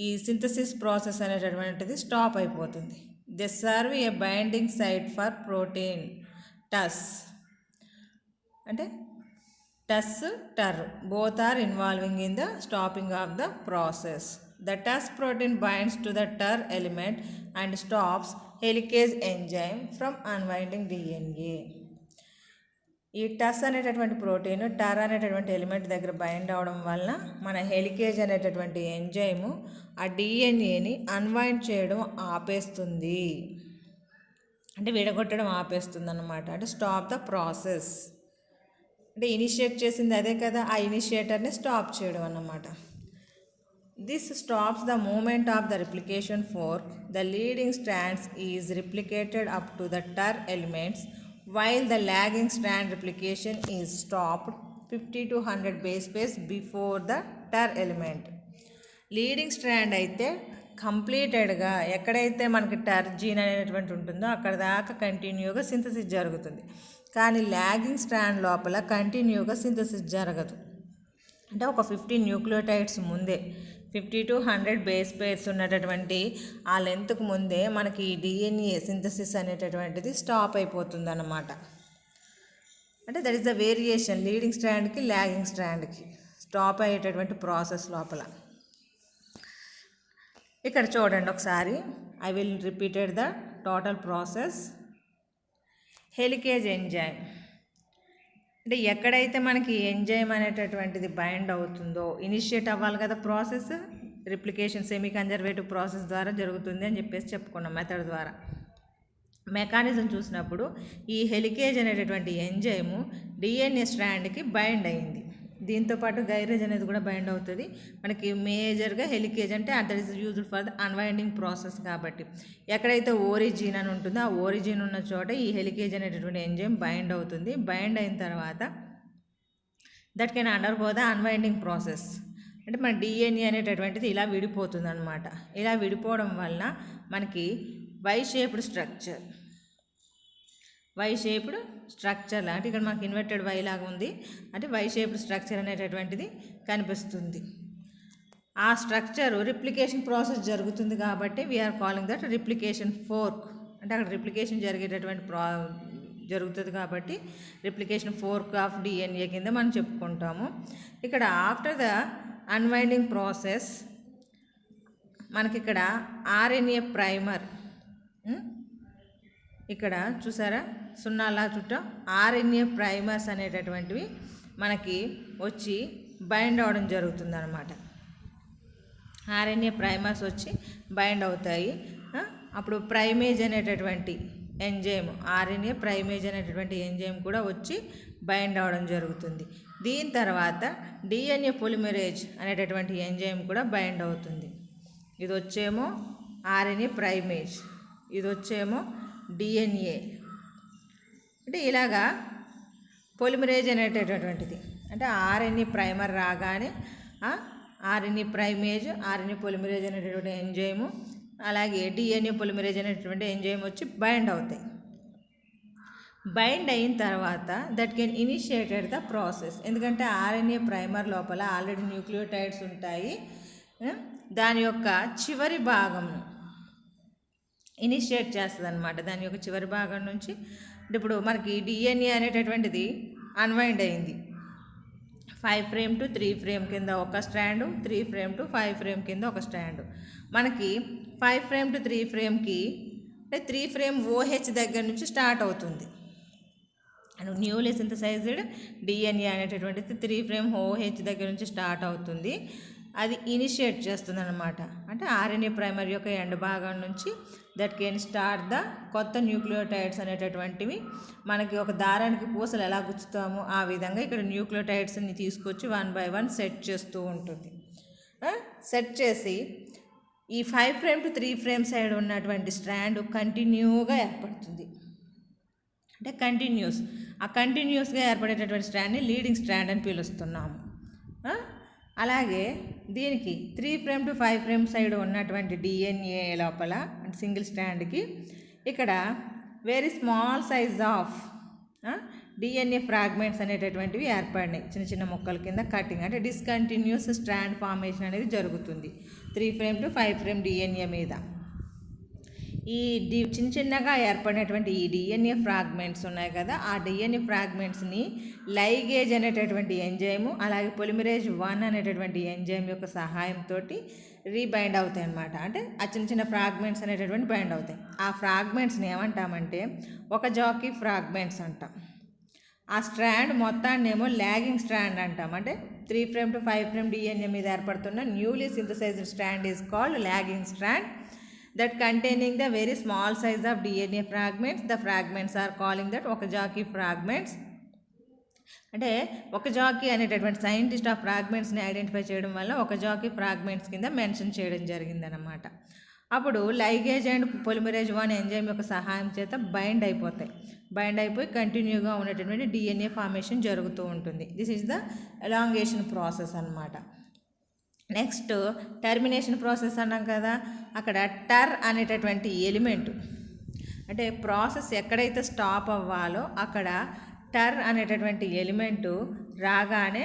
S1: ఈ సింథసిస్ ప్రాసెస్ అనేటటువంటిది స్టాప్ అయిపోతుంది. They serve a binding site for protein Tus. అంటే Tus Ter both are involving in the stopping of the process. The TUS protein binds to the TER element and stops helicase enzyme from unwinding DNA. ఈ టస్ అనేటటువంటి protein టర్ అనేటటువంటి element దగ్గర bind అవడం వలన మన helicase అనేటటువంటి ఎంజైము ఆ డిఎన్ఏని అన్వైండ్ చేయడం ఆపేస్తుంది, అంటే విడగొట్టడం ఆపేస్తుంది అన్నమాట. అంటే స్టాప్ ద ప్రాసెస్. అంటే ఇనిషియేట్ చేసింది అదే కదా, ఆ ఇనిషియేటర్ని స్టాప్ చేయడం అన్నమాట. This stops the movement of the replication fork. The leading strands is replicated up to the TER elements while the lagging strand replication is stopped 50 to 100 base pairs before the TER element. Leading strand అయితే కంప్లీటెడ్గా ఎక్కడైతే మనకి TER gene అనేటువంటి ఉంటుందో అక్కడ దాకా కంటిన్యూగా synthesis జరుగుతుంది. కానీ లాగింగ్ స్ట్రాండ్ లోపల కంటిన్యూగా సింథసిస్ జరగదు. అంటే ఒక 15 న్యూక్లియోటైడ్స్ ముందే 50 to 100 బేస్ పేర్స్ ఉన్నటువంటి ఆ లెంత్కు ముందే మనకి ఈ డిఎన్ఏ సింథసిస్ అనేటటువంటిది స్టాప్ అయిపోతుంది అన్నమాట. అంటే that is the variation leading స్ట్రాండ్కి లాగింగ్ స్ట్రాండ్కి స్టాప్ అయ్యేటటువంటి ప్రాసెస్ లోపల. ఇక్కడ చూడండి ఒకసారి, I will repeated the total process. Helicase enzyme అంటే ఎక్కడైతే మనకి ఎంజైమ్ అనేటటువంటిది బైండ్ అవుతుందో ఇనిషియేట్ అవ్వాలి కదా process, replication semi conservative process ద్వారా జరుగుతుంది అని చెప్పేసి చెప్పుకున్నాం మెథడ్ ద్వారా. మెకానిజం చూసినప్పుడు ఈ హెలికేజ్ అనేటటువంటి ఎంజైము డిఎన్ఏ స్ట్రాండ్కి బైండ్ అయింది. దీంతో పాటు గైరేజ్ అనేది కూడా బైండ్ అవుతుంది. మనకి మేజర్గా హెలికేజ్ అంటే that is used for the unwinding process కాబట్టి ఎక్కడైతే ఓరిజిన్ అని ఉంటుందో ఆ ఓరిజిన్ ఉన్న చోట ఈ హెలికేజ్ అనేటటువంటి ఎంజైమ్ బైండ్ అవుతుంది. బైండ్ అయిన తర్వాత that can undergo the unwinding process. అంటే మన డిఎన్ఏ అనేటటువంటిది ఇలా విడిపోతుంది అనమాట. ఇలా విడిపోవడం వలన మనకి వై షేప్డ్ స్ట్రక్చర్ లాంటి ఇక్కడ మనకి ఇన్వర్టెడ్ వై లాగా ఉంది అంటే వై షేప్డ్ స్ట్రక్చర్ అనేటటువంటిది కనిపిస్తుంది. ఆ స్ట్రక్చర్ రిప్లికేషన్ ప్రాసెస్ జరుగుతుంది కాబట్టి we're calling that replication fork. అంటే అక్కడ రిప్లికేషన్ జరిగేటటువంటి జరుగుతుంది కాబట్టి రిప్లికేషన్ ఫోర్క్ ఆఫ్ డిఎన్ఏ కింద మనం చెప్పుకుంటాము. ఇక్కడ ఆఫ్టర్ ద అన్వైండింగ్ ప్రాసెస్ మనకి ఇక్కడ ఆర్ఎన్ఏ ప్రైమర్, ఇక్కడ చూసారా సున్నాలా చుట్టూ ఆర్ఎన్ఏ ప్రైమర్స్ అనేటటువంటివి మనకి వచ్చి బైండ్ అవ్వడం జరుగుతుంది అనమాట. ఆర్ఎన్ఏ ప్రైమర్స్ వచ్చి బైండ్ అవుతాయి. అప్పుడు ప్రైమేజ్ అనేటటువంటి ఎంజైమ్, ఆర్ఎన్ఏ ప్రైమేజ్ అనేటటువంటి ఎంజైమ్ కూడా వచ్చి బైండ్ అవ్వడం జరుగుతుంది. దీని తర్వాత డిఎన్ఏ పొలిమరేజ్ అనేటటువంటి ఎంజైమ్ కూడా బైండ్ అవుతుంది. ఇది వచ్చేమో ఆర్ఎన్ఏ ప్రైమేజ్, ఇది వచ్చేమో డిఎన్ఏ. అంటే ఇలాగా పొలిమరేజ్ అనేటటువంటిది అంటే ఆర్ఎన్ఏ ప్రైమర్ రాగానే ఆర్ఎన్ఏ ప్రైమేజ్, ఆర్ఎన్ఏ పొలిమరేజ్ అనేటటువంటి ఎంజైము అలాగే డిఎన్ఏ పొలిమరేజ్ అనేటువంటి ఎంజైమ్ వచ్చి బైండ్ అవుతాయి. బైండ్ అయిన తర్వాత that can initiated the process. ఎందుకంటే ఆర్ఎన్ఏ ప్రైమర్ లోపల ఆల్రెడీ న్యూక్లియోటైడ్స్ ఉంటాయి. దాని యొక్క చివరి భాగం ఇనిషియేట్ చేస్తుంది అనమాట. దాని యొక్క చివరి భాగం నుంచి ఇప్పుడు మనకి డిఎన్ఏ అనేటటువంటిది అన్వైండ్ అయింది. 5' to 3' కింద ఒక స్ట్రాండ్, 3' to 5' కింద ఒక స్ట్రాండ్. మనకి 5' to 3'కి అంటే 3' OH దగ్గర నుంచి స్టార్ట్ అవుతుంది. న్యూలీ సింథసైజ్డ్ డిఎన్ఏ అనేటటువంటిది 3' OH దగ్గర నుంచి స్టార్ట్ అవుతుంది. అది ఇనిషియేట్ చేస్తుంది అనమాట. అంటే ఆర్ఎన్ఏ ప్రైమర్ యొక్క ఎండ్ భాగం నుంచి దట్ కెన్ స్టార్ట్ ద కొత్త న్యూక్లియోటైడ్స్ అనేటటువంటివి మనకి ఒక దారానికి పూసలు ఎలా గుచ్చుతామో ఆ విధంగా ఇక్కడ న్యూక్లియోటైడ్స్ని తీసుకొచ్చి 1 by 1 సెట్ చేస్తూ ఉంటుంది. సెట్ చేసి ఈ 5' to 3' సైడ్ ఉన్నటువంటి స్ట్రాండ్ కంటిన్యూగా ఏర్పడుతుంది. అంటే కంటిన్యూస్, ఆ కంటిన్యూస్గా ఏర్పడేటటువంటి స్ట్రాండ్ని లీడింగ్ స్ట్రాండ్ అని పిలుస్తున్నాము. అలాగే దీనికి 3' to 5' సైడ్ ఉన్నటువంటి డిఎన్ఏ లోపల అంటే సింగిల్ స్ట్రాండ్కి ఇక్కడ very small size of DNA fragments అనేటటువంటివి ఏర్పడినాయి. చిన్న చిన్న ముక్కల కింద కటింగ్ అంటే డిస్కంటిన్యూస్ స్ట్రాండ్ ఫార్మేషన్ అనేది జరుగుతుంది 3' to 5' డిఎన్ఏ మీద. ఈ చిన్న చిన్నగా ఏర్పడినటువంటి ఈ డిఎన్ఏ ఫ్రాగ్మెంట్స్ ఉన్నాయి కదా, ఆ డిఎన్ఏ ఫ్రాగ్మెంట్స్ని లైగేజ్ అనేటటువంటి ఎంజైము అలాగే పొలిమరేజ్ 1 అనేటటువంటి ఎంజైమ్ యొక్క సహాయంతో రీబైండ్ అవుతాయి అన్నమాట. అంటే ఆ చిన్న చిన్న ఫ్రాగ్మెంట్స్ అనేటటువంటి బైండ్ అవుతాయి. ఆ ఫ్రాగ్మెంట్స్ని ఏమంటామంటే ఒక జాకీ ఫ్రాగ్మెంట్స్ అంటాం. ఆ స్ట్రాండ్ మొత్తాన్ని ఏమో లాగింగ్ స్ట్రాండ్ అంటాం. అంటే 3' to 5' డిఎన్ఏ మీద ఏర్పడుతున్న newly synthesised strand is called lagging strand that containing the very small size of DNA fragments. The fragments are calling that Okazaki fragments. అంటే ఒకజాకీ అనేటటువంటి సైంటిస్ట్ ఆ ఫ్రాగ్మెంట్స్ని ఐడెంటిఫై చేయడం వల్ల ఒకజాకీ ఫ్రాగ్మెంట్స్ కింద మెన్షన్ చేయడం జరిగిందనమాట. అప్పుడు లైగేజ్ అండ్ పొలిమరేజ్ 1 ఎంజైమ్ యొక్క సహాయం చేత బైండ్ అయిపోయి కంటిన్యూగా ఉన్నటువంటి డిఎన్ఏ ఫార్మేషన్ జరుగుతూ ఉంటుంది. This is the elongation process అన్నమాట. నెక్స్ట్ టర్మినేషన్ ప్రాసెస్ అన్నాం కదా, అక్కడ టర్ అనేటటువంటి ఎలిమెంట్ అంటే ప్రాసెస్ ఎక్కడైతే స్టాప్ అవ్వాలో అక్కడ టర్ అనేటటువంటి ఎలిమెంటు రాగానే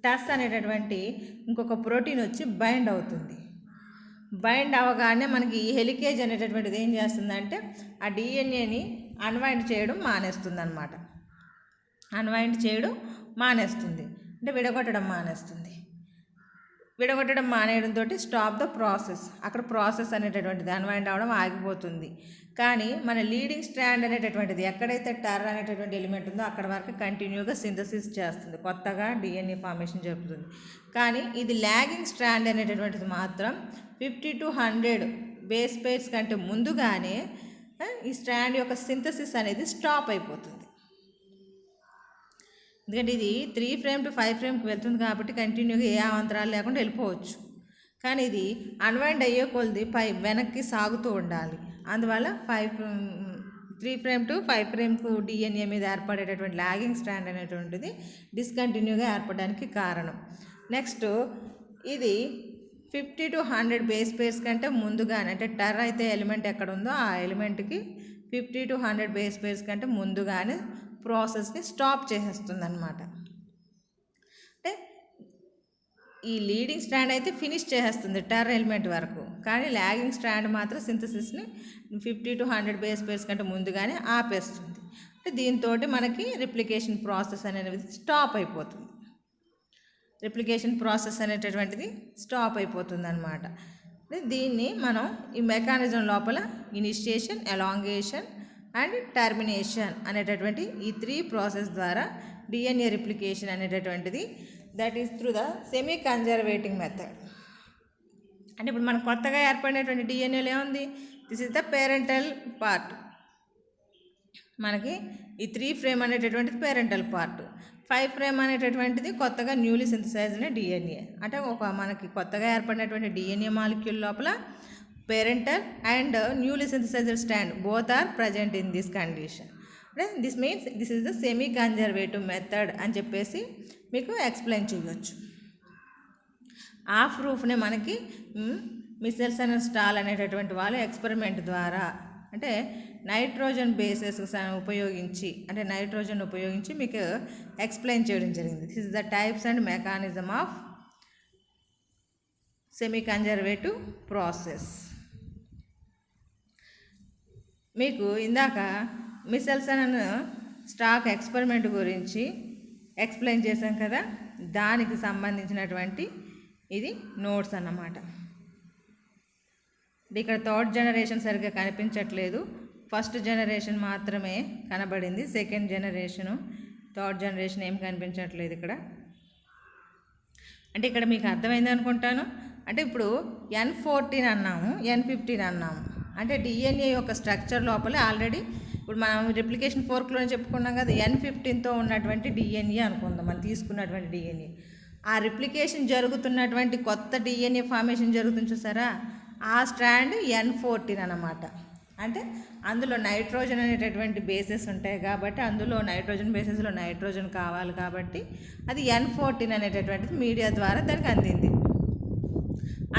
S1: టస్ అనేటటువంటి ఇంకొక ప్రోటీన్ వచ్చి బైండ్ అవుతుంది. బైండ్ అవ్వగానే మనకి ఈ హెలికేజ్ అనేటటువంటిది ఏం చేస్తుందంటే ఆ డిఎన్ఏని అన్వైండ్ చేయడం మానేస్తుంది అనమాట. అన్వైండ్ చేయడం మానేస్తుంది అంటే విడగొట్టడం మానేయడంతో స్టాప్ ద ప్రాసెస్. అక్కడ ప్రాసెస్ అనేటటువంటిది అన్వైండ్ అవ్వడం ఆగిపోతుంది. కానీ మన లీడింగ్ స్ట్రాండ్ అనేటటువంటిది ఎక్కడైతే టర్ అనేటటువంటి ఎలిమెంట్ ఉందో అక్కడ వరకు కంటిన్యూగా సింథసిస్ చేస్తుంది, కొత్తగా డిఎన్ఏ ఫార్మేషన్ జరుగుతుంది. కానీ ఇది లాగింగ్ స్ట్రాండ్ అనేటటువంటిది మాత్రం 50 to 100 బేస్ పేర్స్ కంటే ముందుగానే ఈ స్ట్రాండ్ యొక్క సింథసిస్ అనేది స్టాప్ అయిపోతుంది. ఎందుకంటే ఇది 3 ఫ్రేమ్ టు 5 ఫ్రేమ్కి వెళ్తుంది కాబట్టి కంటిన్యూగా ఏ అవాంతరాలు లేకుండా వెళ్ళిపోవచ్చు. కానీ ఇది అన్వైండ్ అయ్యే కొలది వెనక్కి సాగుతూ ఉండాలి. అందువల్ల 3 ఫ్రేమ్ టు 5 ఫ్రేమ్కు డిఎన్ఏ మీద ఏర్పడేటటువంటి లాగింగ్ స్ట్రాండ్ అనేటువంటిది డిస్కంటిన్యూగా ఏర్పడడానికి కారణం. నెక్స్ట్ ఇది 50 to 100 బేస్ పేర్స్ కంటే ముందుగానే, అంటే టర్ అయితే ఎలిమెంట్ ఎక్కడ ఉందో ఆ ఎలిమెంట్కి 50 to 100 బేస్ పేర్స్ కంటే ముందుగానే ప్రాసెస్ని స్టాప్ చేసేస్తుంది అనమాట. అంటే ఈ లీడింగ్ స్ట్రాండ్ అయితే ఫినిష్ చేసేస్తుంది టర్ ఎలిమెంట్ వరకు, కానీ లాగింగ్ స్ట్రాండ్ మాత్రం సింథసిస్ని 50 to 100 బేస్ పేర్స్ కంటే ముందుగానే ఆపేస్తుంది. అంటే దీంతో మనకి రిప్లికేషన్ ప్రాసెస్ అనేది స్టాప్ అయిపోతుంది. రిప్లికేషన్ ప్రాసెస్ అనేటటువంటిది స్టాప్ అయిపోతుంది అనమాట. దీన్ని మనం ఈ మెకానిజం లోపల ఇనిషియేషన్, ఎలాంగేషన్ అండ్ టర్మినేషన్ అనేటటువంటి ఈ 3 ప్రాసెస్ ద్వారా డిఎన్ఏ రిప్లికేషన్ అనేటటువంటిది that is through the semi conserving method. అంటే ఇప్పుడు మనకు కొత్తగా ఏర్పడినటువంటి డిఎన్ఏలో ఏముంది? This is the parental part. మనకి ఈ 3 ఫ్రేమ్ అనేటటువంటిది పేరెంటల్ పార్ట్. 5 ఫ్రేమ్ అనేటటువంటిది కొత్తగా న్యూలీ సింథసైజ్డ్ డిఎన్ఏ. అంటే మనకి కొత్తగా ఏర్పడినటువంటి డిఎన్ఏ మాలిక్యూల్ లోపల parental and newly synthesised strand both are present in this condition. This means this is the semi conservative method అని చెప్పేసి మీకు ఎక్స్ప్లెయిన్ చేయవచ్చు. ఆ ప్రూఫ్నే మనకి మిచెల్సన్ అండ్ స్టాల్ అనేటటువంటి వాళ్ళు ఎక్స్పెరిమెంట్ ద్వారా, అంటే నైట్రోజన్ బేసెస్ ఉపయోగించి, అంటే నైట్రోజన్ ఉపయోగించి మీకు ఎక్స్ప్లెయిన్ చేయడం జరిగింది. This is the types and mechanism of semi conservative process. మీకు ఇందాక మిచెల్సన్ అండ్ స్టాక్ ఎక్స్పెరిమెంట్ గురించి ఎక్స్ప్లెయిన్ చేశాం కదా, దానికి సంబంధించినటువంటి ఇది నోట్స్ అన్నమాట. ఇక్కడ 3rd జనరేషన్ సరిగ్గా కనిపించట్లేదు, 1st జనరేషన్ మాత్రమే కనబడింది. 2nd జనరేషను, 3rd జనరేషన్ ఏం కనిపించట్లేదు ఇక్కడ. అంటే ఇక్కడ మీకు అర్థమైంది అనుకుంటాను. అంటే ఇప్పుడు N14 అన్నాము, N15 అన్నాము. అంటే డిఎన్ఏ యొక్క స్ట్రక్చర్ లోపల ఆల్రెడీ ఇప్పుడు మనం రిప్లికేషన్ 4 చెప్పుకున్నాం కదా, N15తో ఉన్నటువంటి డిఎన్ఏ అనుకుందాం, మనం తీసుకున్నటువంటి డిఎన్ఏ. ఆ రిప్లికేషన్ జరుగుతున్నటువంటి కొత్త డిఎన్ఏ ఫార్మేషన్ జరుగుతుంది చూసారా, ఆ స్ట్రాండ్ N14 అన్నమాట. అంటే అందులో నైట్రోజన్ అనేటటువంటి బేసెస్ ఉంటాయి కాబట్టి, అందులో నైట్రోజన్ బేసెస్లో నైట్రోజన్ కావాలి కాబట్టి అది N14 అనేటటువంటిది మీడియా ద్వారా దానికి అందింది.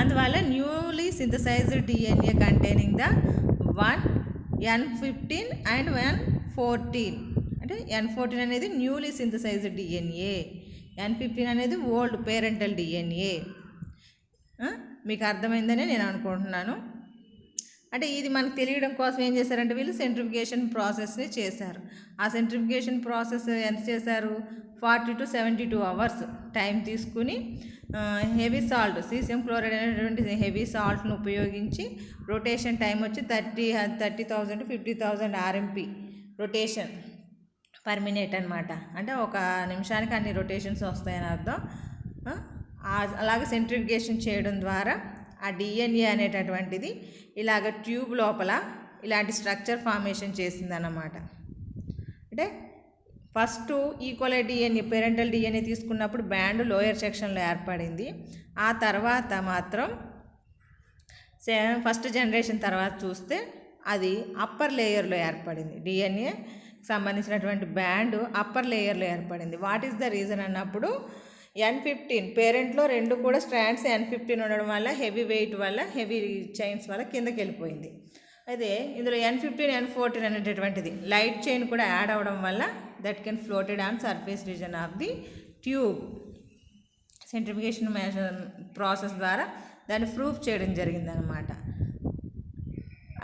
S1: అందువల్ల newly synthesised DNA containing the N15 and N14. అంటే N14 అనేది న్యూలీ సింథసైజ్డ్ డిఎన్ఏ, N15 అనేది ఓల్డ్ పేరెంటల్ డిఎన్ఏ. మీకు అర్థమైందని నేను అనుకుంటున్నాను. అంటే ఇది మనకు తెలియడం కోసం ఏం చేశారంటే వీళ్ళు సెంట్రిఫికేషన్ ప్రాసెస్ని చేశారు. ఆ సెంట్రిఫికేషన్ ప్రాసెస్ ఎంత చేశారు? 40 to 72 అవర్స్ టైం తీసుకుని హెవీ సాల్ట్, సీసియం క్లోరైడ్ అనేటువంటి హెవీ సాల్ట్ను ఉపయోగించి రొటేషన్ టైం వచ్చి 30,000 to 50,000 RMP rotation per minute అనమాట. అంటే ఒక నిమిషానికి అన్ని రొటేషన్స్ వస్తాయని అర్థం. అలాగే సెంట్రిఫికేషన్ చేయడం ద్వారా ఆ డిఎన్ఏ అనేటటువంటిది ఇలాగ ట్యూబ్ లోపల ఇలాంటి స్ట్రక్చర్ ఫార్మేషన్ చేసిందన్నమాట. అంటే first equal DNA, parental DNA తీసుకున్నప్పుడు బ్యాండ్ లోయర్ సెక్షన్లో ఏర్పడింది. ఆ తర్వాత మాత్రం 1st జనరేషన్ తర్వాత చూస్తే అది అప్పర్ లేయర్లో ఏర్పడింది. డిఎన్ఏ సంబంధించినటువంటి బ్యాండ్ అప్పర్ లేయర్లో ఏర్పడింది. వాట్ ఈస్ ద రీజన్ అన్నప్పుడు N15 పేరెంట్లో 2 కూడా స్ట్రాండ్స్ N15 ఉండడం వల్ల హెవీ వెయిట్ వల్ల, హెవీ చైన్స్ వల్ల కిందకి వెళ్ళిపోయింది. అయితే ఇందులో N15, N14 అనేటటువంటిది లైట్ చైన్ కూడా యాడ్ అవ్వడం వల్ల that can floated on surface reason of the tube. Centrifugation process ద్వారా దాన్ని ప్రూఫ్ చేయడం జరిగిందనమాట.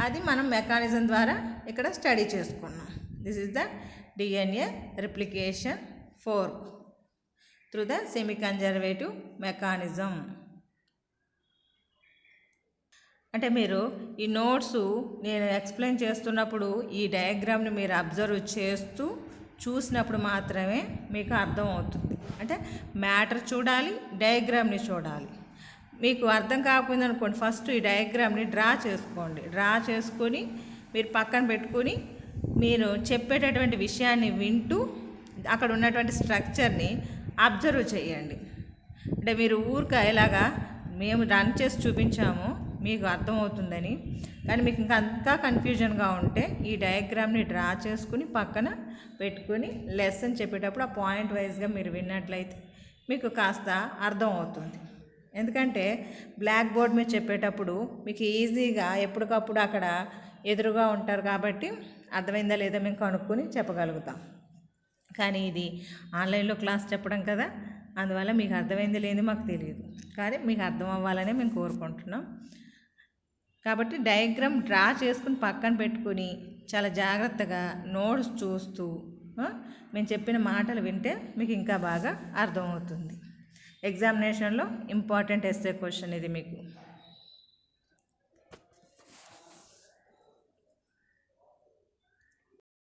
S1: అది మనం మెకానిజం ద్వారా ఇక్కడ స్టడీ చేసుకున్నాం. This is the DNA replication 4 through the semi conservative mechanism. అంటే మీరు ఈ నోట్స్ నేను ఎక్స్ప్లెయిన్ చేస్తున్నప్పుడు ఈ డయాగ్రామ్ని మీరు అబ్జర్వ్ చేస్తూ చూసినప్పుడు మాత్రమే మీకు అర్థం అవుతుంది. అంటే మ్యాటర్ చూడాలి, డయాగ్రామ్ని చూడాలి. మీకు అర్థం కాకపోయింది అనుకోండి, ఫస్ట్ ఈ డయాగ్రామ్ని డ్రా చేసుకోండి. డ్రా చేసుకొని మీరు పక్కన పెట్టుకొని మీరు చెప్పేటటువంటి విషయాన్ని వింటూ అక్కడ ఉన్నటువంటి స్ట్రక్చర్ని అబ్జర్వ్ చేయండి. అంటే మీరు ఊరికే ఇలాగా మేము రన్ చేసి చూపించాము మీకు అర్థమవుతుందని, కానీ మీకు ఇంకా కన్ఫ్యూజన్గా ఉంటే ఈ డయాగ్రామ్ని డ్రా చేసుకుని పక్కన పెట్టుకుని లెసన్ చెప్పేటప్పుడు ఆ పాయింట్ వైజ్గా మీరు విన్నట్లయితే మీకు కాస్త అర్థం అవుతుంది. ఎందుకంటే బ్లాక్ బోర్డ్ మీద చెప్పేటప్పుడు మీకు ఈజీగా ఎప్పటికప్పుడు అక్కడ ఎదురుగా ఉంటారు కాబట్టి అర్థమైందా లేదా మేము కనుక్కొని చెప్పగలుగుతాం. కానీ ఇది ఆన్లైన్లో క్లాస్ చెప్పడం కదా, అందువల్ల మీకు అర్థమైంది లేని మాకు తెలియదు, కానీ మీకు అర్థం అవ్వాలని మేము కోరుకుంటున్నాం. కాబట్టి డయాగ్రామ్ డ్రా చేసుకుని పక్కన పెట్టుకుని చాలా జాగ్రత్తగా నోట్స్ చూస్తూ మేము చెప్పిన మాటలు వింటే మీకు ఇంకా బాగా అర్థమవుతుంది. ఎగ్జామినేషన్లో ఇంపార్టెంట్ ఎస్సే క్వశ్చన్ ఇది మీకు.